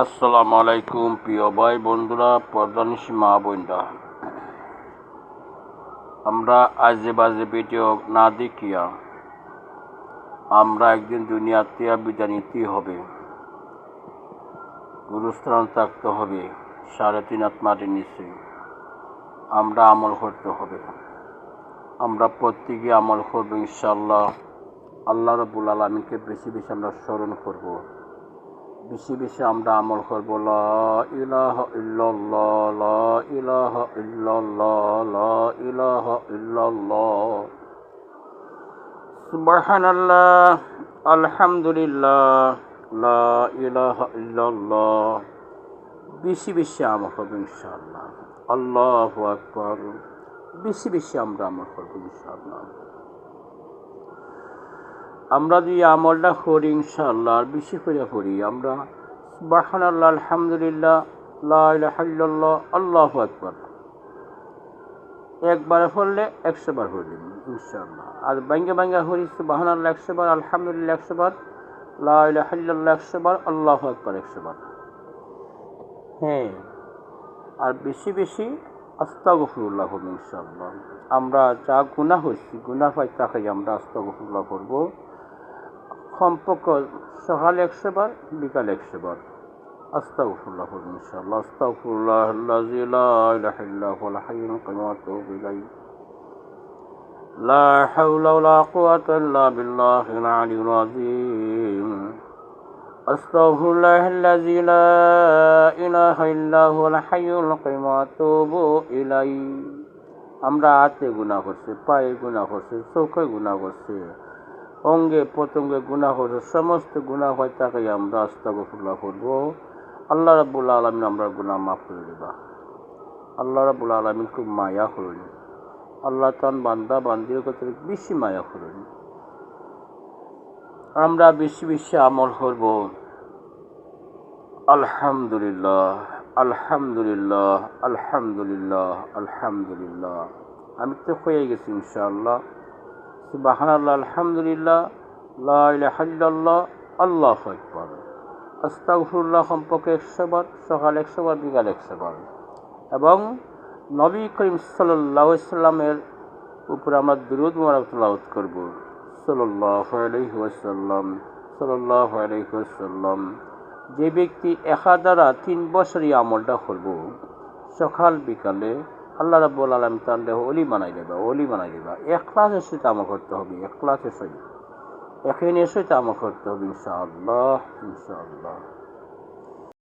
আসসালামু আলাইকুম প্রিয় ভাই বন্ধুরা, পর্দানিশী মা বোনরা, আমরা আজে বাজে ভিডিও না দেখিয়া আমরা একদিন দুনিয়াতে বিদায় নিতে হবে, গুরুস্থান থাকতে হবে, 3.5 হাত মাটির নিচে আমরা আমল করতে হবে। আমরা প্রত্যেকে আমল করবো ইনশাআল্লাহ। আল্লাহ রাব্বুল আলামিনকে বেশি বেশি আমরা স্মরণ করব, বেশি বেশি আমরা আমল করব। লা ইলাহা ইল্লাল্লাহ, লা ইলাহা ইল্লাল্লাহ, লা ইলাহা ইল্লাল্লাহ, সুবহানাল্লাহ, আলহামদুলিল্লাহ, লা ইলাহা ইল্লাল্লাহ। বেশি বেশি আমল করব ইনশাআল্লাহ। আল্লাহু আকবার। বেশি বেশি আমরা আমল করব ইনশাআল্লাহ। আমরা যদি আমলটা করি ইনশাআল্লাহ, আর বেশি করে করি আমরা সুবহানাল্লাহ, আলহামদুলিল্লাহ, লা ইলাহা ইল্লাল্লাহ, আল্লাহু আকবার। একবারে পড়লে 100 বার পড়বেন ইনশাআল্লাহ। আর ভাঙ্গে ভাঙ্গে করি সুবহানাল্লাহ 100 বার, আলহামদুলিল্লাহ 100 বার, লা ইলাহা ইল্লাল্লাহ 100 বার, আল্লাহু আকবার 100 বার। হ্যাঁ, আর বেশি বেশি আস্তাগফিরুল্লাহ পড়ব ইনশাআল্লাহ। আমরা যা গুনাহ হয়েছি, গুনাহ পাই তাকে আমরা আস্তাগফিরুল্লাহ পড়ব। কমপক্ষে সকালে 100 বার, বিকালে 100 বার আস্তাগফিরুল্লাহ পড়ব ইনশাআল্লাহ। আস্তাগফিরুল্লাহাল্লাযী লা ইলাহা ইল্লা হুয়াল হাইয়ুল কাইয়্যুম ওয়া আতুবু ইলাইহি। লা হাওলা ওয়ালা কুওয়াতা ইল্লা বিল্লাহিল আলিয়্যিল আযীম। আস্তাগফিরুল্লাহাল্লাযী লা ইলাহা ইল্লা হুয়াল হাইয়ুল কাইয়্যুম ওয়া আতুবু ইলাইহি। আমরা হাতে গুনাহ করছি, পায়ে গুনাহ করছি, চোখে গুনাহ করছি, অঙ্গে প্রত্যঙ্গে গুনাহ করছে, সমস্ত গুনাহ হয় তাকে আমরা আস্তাগফিরুল্লাহ করব। আল্লাহ রাব্বুল আলামিন আমরা গুনাহ মাফ করে দিবা। আল্লাহ রাব্বুল আলামিন খুব মায়া করেন। আল্লাহ তান বান্দা বান্দির কাছে বেশি মায়া করেন। আমরা বেশি বেশি আমল করব। আলহামদুলিল্লাহ, আলহামদুলিল্লাহ, আলহামদুলিল্লাহ, আলহামদুলিল্লাহ। আমি তো হয়ে গেছি ইনশাআল্লাহ। সুবহানাল্লাহ, আলহামদুলিল্লাহ, লা ইলাহা ইল্লাল্লাহ, আল্লাহু আকবার। আস্তাগফিরুল্লাহ কমপক্ষে 100 বার, সকালে 100 বার, বিকালে 100 বার। এবং নবী করিম সাল্লাল্লাহু আলাইহি সাল্লামের উপরে আমরা দুরূদ মুবারক তেলাওয়াত করব। সাল্লাল্লাহু আলাইহি ওয়াসাল্লাম, সাল্লাল্লাহু আলাইহি ওয়াসাল্লাম। যে ব্যক্তি একাধারা 3 বছর এই আমলটা করব, সকাল বিকালে, আল্লাহ রাব্বুল আলামিন তার দেহ ওলি বানাই দেবে, ওলি বানাই দেবে। ইখলাসের সাথে আমল করতে হবে, ইখলাসের সহিত, ইয়াকিনের সহিত আমল করতে হবে ইনশাআল্লাহ, ইনশাআল্লাহ।